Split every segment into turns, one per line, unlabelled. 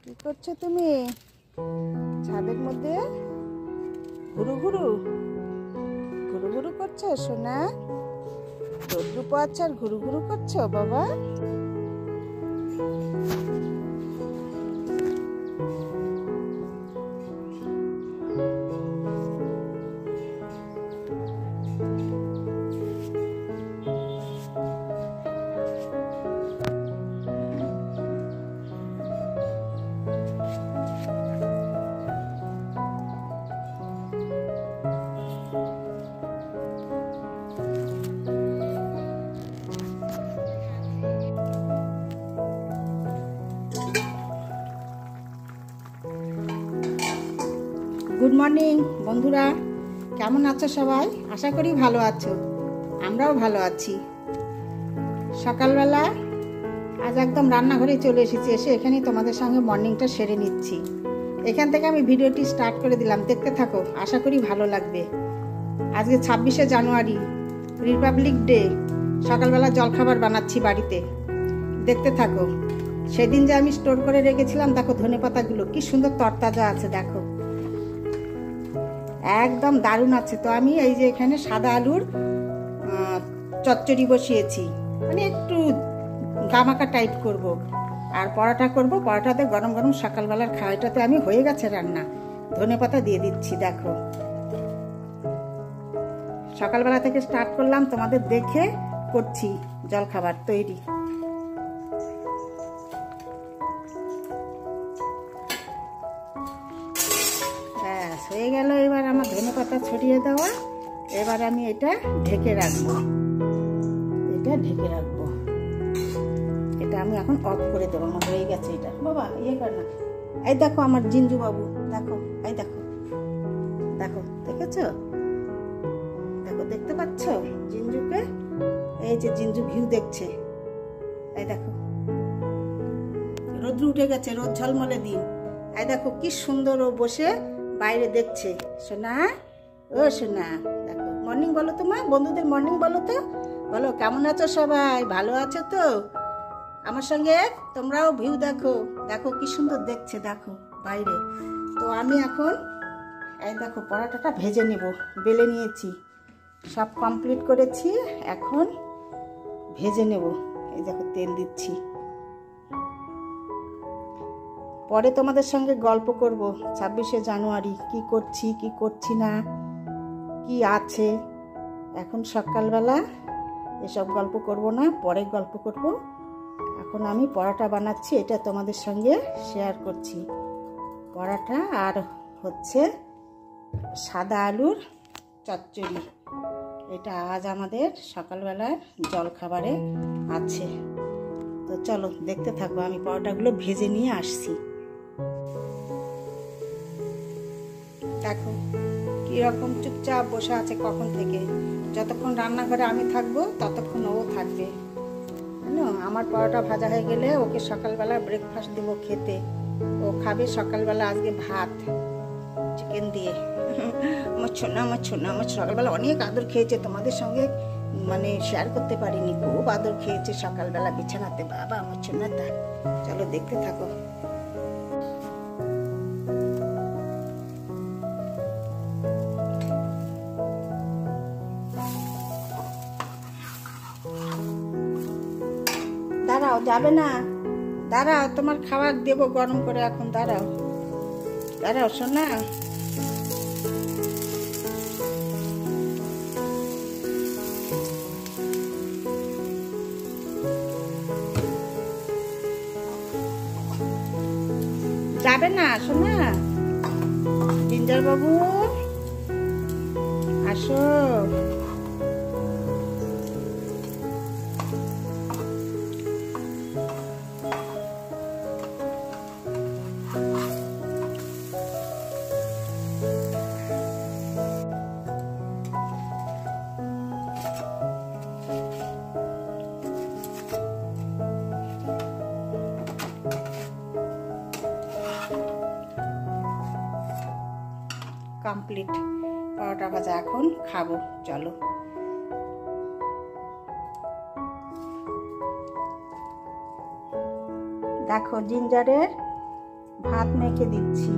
কি করছো তুমি? ছাদের মধ্যে ঘুরু ঘুরু ঘুরু ঘুরু করছো সোনা? রোদ্রু পোয়াচ্ছ আর ঘুরু ঘুরু করছো বাবা? গুড মর্নিং বন্ধুরা, কেমন আছো সবাই? আশা করি ভালো আছো, আমরাও ভালো আছি। সকালবেলা আজ একদম রান্নাঘরে চলে এসেছি, এসে এখানেই তোমাদের সঙ্গে মর্নিংটা সেরে নিচ্ছি। এখান থেকে আমি ভিডিওটি স্টার্ট করে দিলাম, দেখতে থাকো, আশা করি ভালো লাগবে। আজকে 26শে জানুয়ারি, রিপাবলিক ডে। সকালবেলা জলখাবার বানাচ্ছি বাড়িতে, দেখতে থাকো। সেদিন যে আমি স্টোর করে রেখেছিলাম, দেখো ধনেপাতাগুলো কি সুন্দর তরতাজা আছে, দেখো একদম দারুণ আছে। তো আমি এই যে এখানে সাদা আলুর চচ্চড়ি বসিয়েছি, মানে একটু গামাকা টাইপ করব, আর পরোটা করব। পরোটাতে গরম গরম সকালবেলার খাওয়াটাতে আমি হয়ে গেছে রান্না। ধনেপাতা দিয়ে দিচ্ছি, দেখো সকালবেলা থেকে স্টার্ট করলাম, তোমাদের দেখে করছি জলখাবার তৈরি। হয়ে গেল এবার আমার ধনেপাতা ছড়িয়ে দেওয়া। এবার আমি এটা ঢেকে রাখবো, এটা আমি এখন অফ করে দেবো। আমার হয়ে গেছে এটা। বাবা ইয়ে কর না, এই দেখো আমার জিঞ্জু বাবু, দেখো এই দেখো, দেখেছো? দেখো, দেখতে পাচ্ছ জিঞ্জুকে? এই যে জিঞ্জু ভিউ দেখছে, এই দেখো রোদ্র উঠে গেছে, রোদ ঝলমলে দিন। এই দেখো কি সুন্দর ও বসে বাইরে দেখছে। সোনা, ও সোনা, দেখো মর্নিং বলো তো মা, বন্ধুদের মর্নিং বলো তো, বলো কেমন আছো সবাই? ভালো আছো তো? আমার সঙ্গে তোমরাও ভিউ দেখো, দেখো কি সুন্দর দেখছে, দেখো বাইরে। তো আমি এখন এই দেখো পরোটাটা ভেজে নেব, বেলে নিয়েছি, সব কমপ্লিট করেছি, এখন ভেজে নেব। এই দেখো তেল দিচ্ছি, পরে তোমাদের সঙ্গে গল্প করব 26শে জানুয়ারি, কি করছি কি করছি না, কি আছে। এখন সকালবেলা এসব গল্প করব না, পরে গল্প করব। এখন আমি পরোটা বানাচ্ছি, এটা তোমাদের সঙ্গে শেয়ার করছি। পরোটা আর হচ্ছে সাদা আলুর চচ্চড়ি, এটা আজ আমাদের সকালবেলার জলখাবারে আছে। তো চলো দেখতে থাকো, আমি পরোটাগুলো ভেজে নিয়ে আসছি। দেখো কিরকম চুপচাপ বসে আছে কখন থেকে। যতক্ষণ রান্নাঘরে আমি থাকবো ততক্ষণ ও থাকবে। জানো, আমার পরোটা ভাজা হয়ে গেলে ওকে সকালবেলা ব্রেকফাস্ট দেবো খেতে। ও খাবে সকালবেলা আজকে ভাত চিকেন দিয়ে। আমার সকালবেলা অনেক আদর খেয়েছে, তোমাদের সঙ্গে মানে শেয়ার করতে পারিনি, খুব আদর খেয়েছে সকালবেলা বিছানাতে। বাবা আমার ছোনাটা, চলো দেখতে থাকো। দাঁড়াও, যাবে না, দাঁড়াও, তোমার খাবার দেবো গরম করে এখন। দাঁড়াও দাঁড়াও সোনা, যাবে না সোনা? জিঞ্জার বাবু আসো। কমপ্লিট পরোটা ভাজা, এখন খাবো, চলো। দেখো জিঞ্জারের ভাত মেখে দিচ্ছি।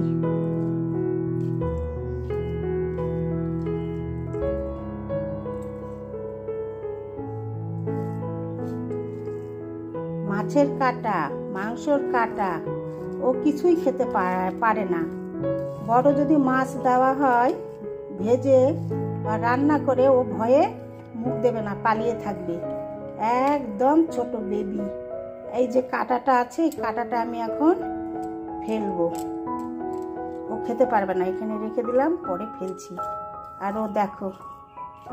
মাছের কাটা, মাংসর কাটা ও কিছুই খেতে পারে না। বড় যদি মাছ দেওয়া হয় ভেজে বা রান্না করে, ও ভয়ে মুখ দেবে না, পালিয়ে থাকবে। একদম ছোট বেবি। এই যে কাঁটাটা আছে, এই কাঁটাটা আমি এখন ফেলবো। ও খেতে পারবে না, এখানে রেখে দিলাম, পরে ফেলছি। আর ও দেখো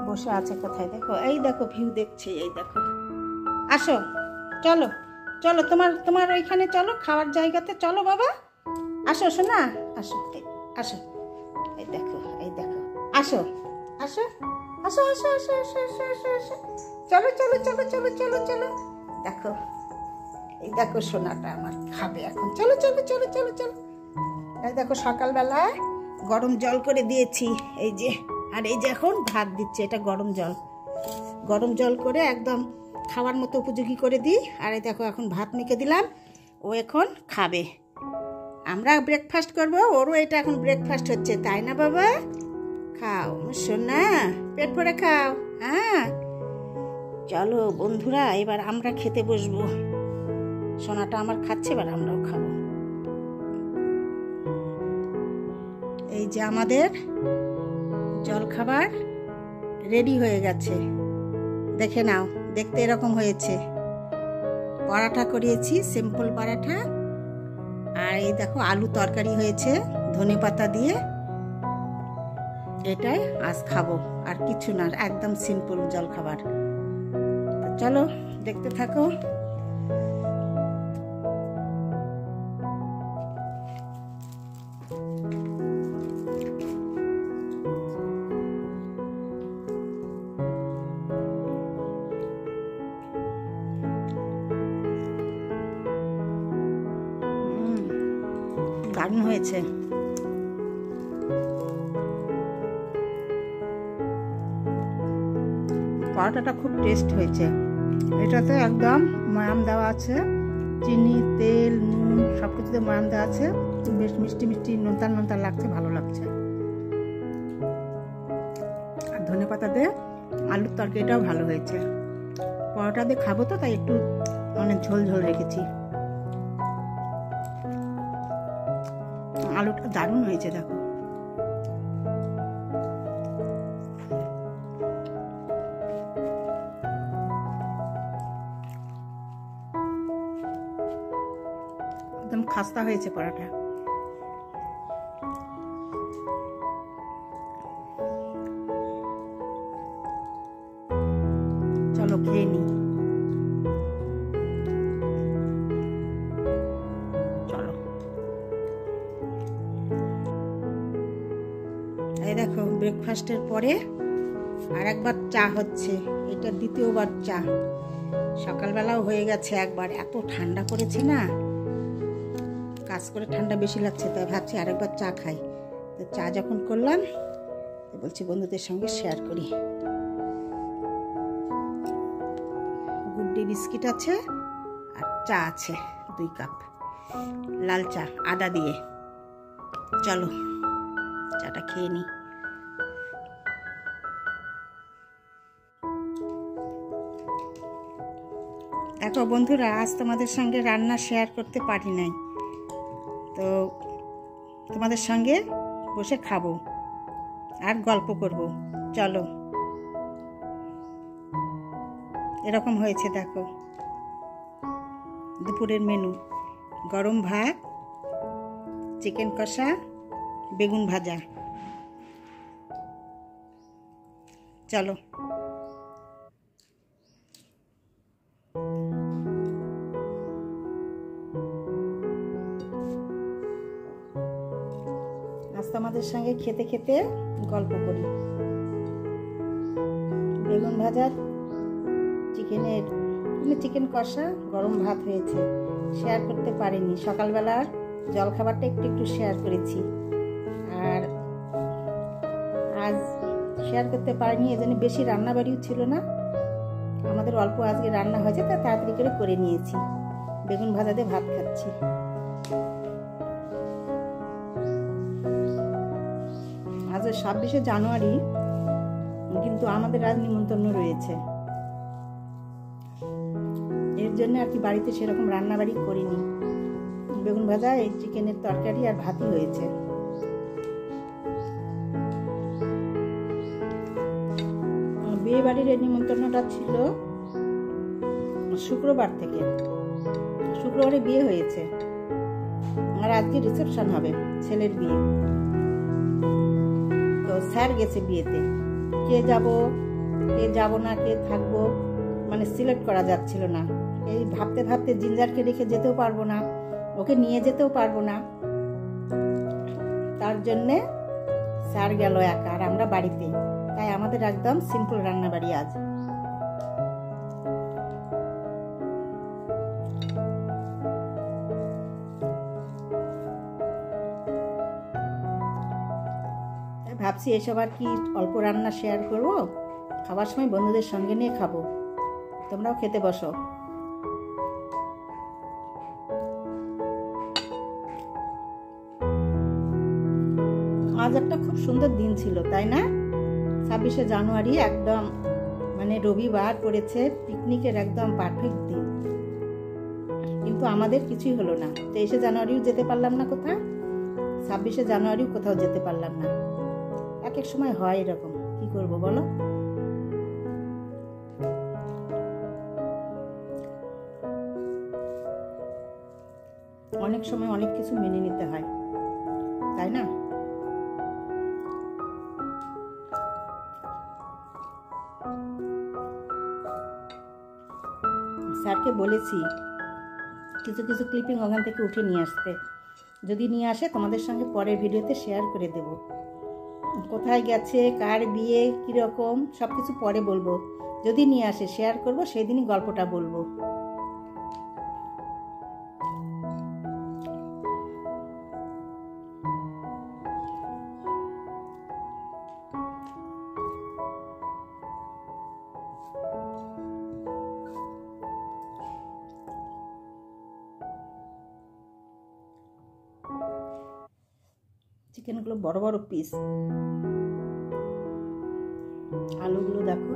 বসে আছে কোথায়, দেখো, এই দেখো ভিউ দেখছে, এই দেখো। আসো, চলো চলো, তোমার ওইখানে চলো, খাওয়ার জায়গাতে চলো বাবা। আসো শোনা, আসো, আসো, এই দেখো, এই দেখো, আসো আসো আসো আসো আসো আসো আসো আসো আসো, চলো চলো চলো চলো চলো চলো। দেখো, এই দেখো সোনাটা আমার খাবে এখন, চলো চলো চলো চলো চলো। এই দেখো সকালবেলায় গরম জল করে দিয়েছি, এই যে, আর এই যে এখন ভাত দিচ্ছে, এটা গরম জল, গরম জল করে একদম খাওয়ার মতো উপযোগী করে দিই। আর এই দেখো এখন ভাত মেখে দিলাম, ও এখন খাবে। আমরা ব্রেকফাস্ট করবো, ওরও এটা এখন ব্রেকফাস্ট হচ্ছে, তাই না বাবা? খাও সোনা, পেট ভরে খাও। হ্যাঁ, চলো বন্ধুরা, এবার আমরা খেতে বসবো। সোনাটা আমার খাচ্ছে, এবার আমরাও খাবো। এই যে আমাদের জলখাবার রেডি হয়ে গেছে, দেখে নাও, দেখতে এরকম হয়েছে। পরাঠা করিয়েছি, সিম্পল পরাঠা। আর এই দেখো আলু তরকারি হয়েছে ধনেপাতা দিয়ে। এটাই আজ খাবো, আর কিছু না, একদম সিম্পল জলখাবার। চলো দেখতে থাকো। দারুণ হয়েছে। পরোটাটা খুব টেস্ট হয়েছে। এটাতে একদম ময়াম দেওয়া আছে, চিনি, তেল, নুন সব কিছুতে ময়াম দেওয়া আছে। বেশ মিষ্টি মিষ্টি, নোনতা নোনতা লাগছে, ভালো লাগছে। আর ধনেপাতা দিয়ে আলুর তরকারিটাও ভালো হয়েছে। পরোটা দিয়ে খাবো তো, তাই একটু অনেক ঝোল ঝোল রেখেছি। আলুটা দারুণ হয়েছে, দেখো। একদম খাস্তা হয়েছে পরোটা। চলো খেয়ে নি। এই দেখো ব্রেকফাস্টের পরে আর একবার চা হচ্ছে, এটা দ্বিতীয়বার চা। সকালবেলাও হয়ে গেছে একবার, এত ঠান্ডা পড়েছে না, কাজ করে ঠান্ডা বেশি লাগছে, তাই ভাবছি আরেকবার চা খাই। তো চা যখন করলাম, বলছি বন্ধুদের সঙ্গে শেয়ার করি। গুড ডে বিস্কিট আছে, আর চা আছে 2 কাপ, লাল চা আদা দিয়ে। চলো চাটা খেয়ে নি। দেখো বন্ধুরা, আজ তোমাদের সঙ্গে রান্না শেয়ার করতে পারি নাই, তো তোমাদের সঙ্গে বসে খাবো আর গল্প করব। চলো, এরকম হয়েছে দেখো দুপুরের মেনু: গরম ভাত, চিকেন কষা, বেগুন ভাজা। চলো আজ তোমাদের সঙ্গে খেতে খেতে গল্প করি। বেগুন ভাজা, চিকেন কষা, গরম ভাত হয়েছে। শেয়ার করতে পারিনি, সকালবেলার জলখাবারটা একটু একটু শেয়ার করেছি, আর আজ শেয়ার করতে পারিনি। এজন্য বেশি রান্নাবাড়িও ছিল না, আমাদের অল্প আজকে রান্না হয়েছে, তা তাড়াতাড়ি করে নিয়েছি। বেগুন ভাজা দিয়ে ভাত খাচ্ছি। 26শে জানুয়ারি কিন্তু আমাদের আজ নিমন্ত্রণ রয়েছে, এর জন্য আর কি বাড়িতে সেরকম রান্নাবাড়ি করিনি। বেগুন ভাজা, এই চিকেনের তরকারি আর ভাতই হয়েছে। বিয়ে বাড়ির এই নিমন্ত্রণটা ছিল শুক্রবার থেকে, শুক্রবারে বিয়ে হয়েছে আর আজকে রিসেপশন হবে, ছেলের বিয়ে। তো স্যার গেছে বিয়েতে, কে যাব না, কে থাকবো মানে সিলেক্ট করা যাচ্ছিল না। এই ভাবতে ভাবতে জিঞ্জারকে রেখে যেতেও পারবো না, ওকে নিয়ে যেতেও পারবো না, তার জন্যে স্যার গেল একা আর আমরা বাড়িতে। তাই আমাদের একদম সিম্পল রান্নাবাড়ি আজ। ভাবছি এসব আর কি অল্প রান্না শেয়ার করব, খাবার সময় বন্ধুদের সঙ্গে নিয়ে খাবো। তোমরাও খেতে বসো। আজ একটা খুব সুন্দর দিন ছিল, তাই না? 26শে জানুয়ারি একদম মানে রবিবার পড়েছে, পিকনিকের একদম পারফেক্ট দিন। কিন্তু আমাদের কিছুই হলো না। 23শে জানুয়ারিও যেতে পারলাম না কোথাও, 26শে জানুয়ারিও কোথাও যেতে পারলাম না। এক এক সময় হয় এরকম, কি করব বলো? অনেক সময় অনেক কিছু মেনে নিতে হয়, তাই না? স্যারকে বলেছি কিছু কিছু ক্লিপিং ওখান থেকে উঠে নিয়ে আসতে, যদি নিয়ে আসে তোমাদের সঙ্গে পরের ভিডিওতে শেয়ার করে দেব। কোথায় গেছে, কার বিয়ে, কীরকম সব কিছু পরে বলবো। যদি নিয়ে আসে শেয়ার করব, সেই দিনই গল্পটা বলবো। চিকেনগুলো বড় বড় পিস, আলুগুলো দেখো।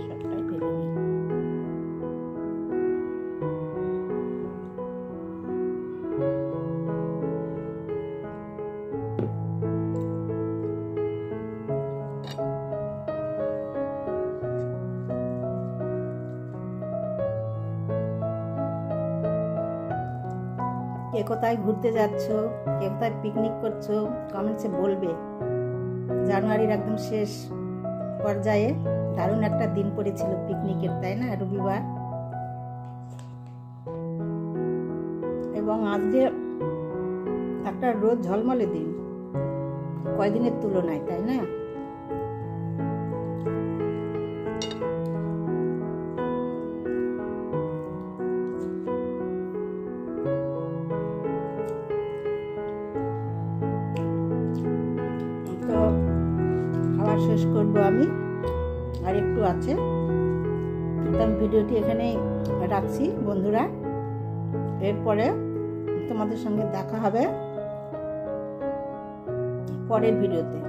সবটাই ফেলে নিই। কে কোথায় ঘুরতে যাচ্ছ, কে কোথায় পিকনিক করছো, কমেন্টসে বলবে। জানুয়ারির একদম শেষ পর্যায়ে দারুণ একটা দিন পড়েছিল পিকনিকের, তাই না? রবিবার। এবং আজকে একটা রোদ ঝলমলে দিন কয়দিনের তুলনায়, তাই না? খাবার শেষ করব আমি, আর একটু আছে। আমি ভিডিওটি এখানেই রাখছি বন্ধুরা, এরপরে তোমাদের সঙ্গে দেখা হবে পরের ভিডিওতে।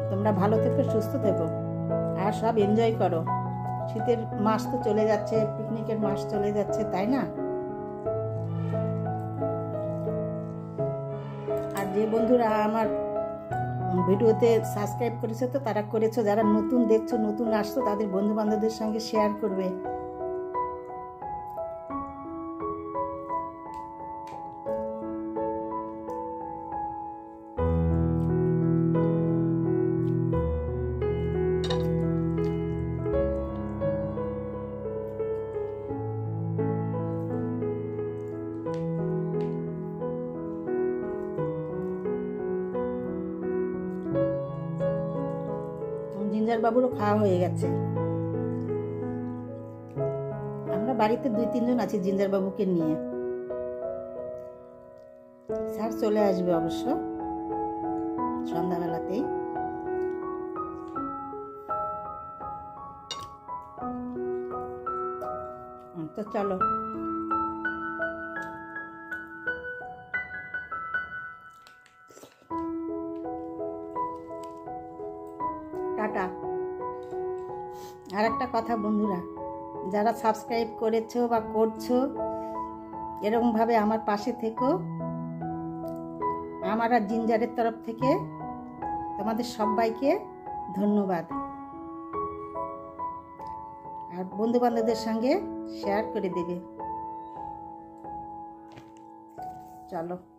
তোমরা ভালো থেকো, সুস্থ থেকো আর সব এনজয় করো। শীতের মাস তো চলে যাচ্ছে, পিকনিকের মাস চলে যাচ্ছে, তাই না? আর যে বন্ধুরা আমার ভিডিওতে সাবস্ক্রাইব করেছো তো তারা করেছো, যারা নতুন দেখছো, নতুন আসছো, তাদের বন্ধু বান্ধবদের সঙ্গে শেয়ার করবে। জিঞ্জার বাবুরও খাওয়া হয়ে গেছে। আমরা বাড়িতে 2-3 জন আছি জিঞ্জার বাবুকে নিয়ে। স্যার চলে আসবে অবশ্য সন্ধ্যাবেলাতেই। তো চলো। টাটা। আর একটা কথা বন্ধুরা, যারা সাবস্ক্রাইব করেছো বা করছো, এরকমভাবে আমার পাশে থেকো। আমার আর জিঞ্জারের তরফ থেকে তোমাদের সবাইকে ধন্যবাদ। আর বন্ধু বান্ধবদের সঙ্গে শেয়ার করে দেবে। চলো।